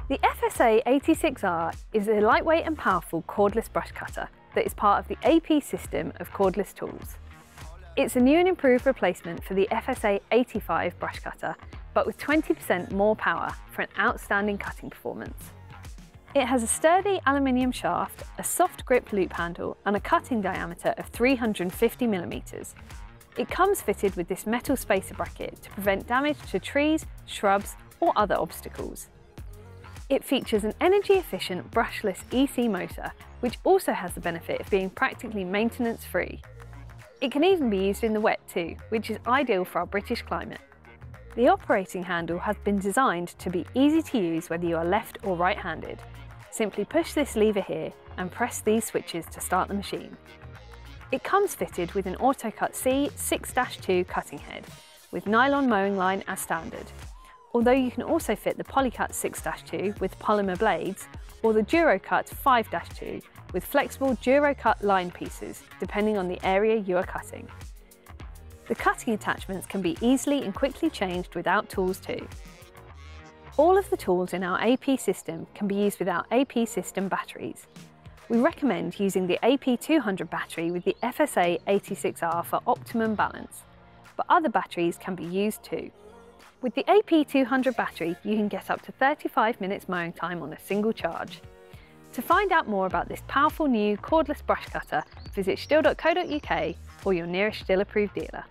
The FSA 86R is a lightweight and powerful cordless brush cutter that is part of the AP system of cordless tools. It's a new and improved replacement for the FSA 85 brush cutter, but with 20% more power for an outstanding cutting performance. It has a sturdy aluminium shaft, a soft grip loop handle and a cutting diameter of 350mm. It comes fitted with this metal spacer bracket to prevent damage to trees, shrubs or other obstacles. It features an energy-efficient brushless EC motor, which also has the benefit of being practically maintenance-free. It can even be used in the wet too, which is ideal for our British climate. The operating handle has been designed to be easy to use whether you are left or right-handed. Simply push this lever here and press these switches to start the machine. It comes fitted with an AutoCut C 6-2 cutting head, with nylon mowing line as standard. Although you can also fit the Polycut 6-2 with polymer blades or the DuroCut 5-2 with flexible DuroCut line pieces, depending on the area you are cutting. The cutting attachments can be easily and quickly changed without tools too. All of the tools in our AP system can be used without AP system batteries. We recommend using the AP200 battery with the FSA 86R for optimum balance, but other batteries can be used too. With the AP200 battery, you can get up to 35 minutes mowing time on a single charge. To find out more about this powerful new cordless brush cutter, visit stihl.co.uk or your nearest STIHL approved dealer.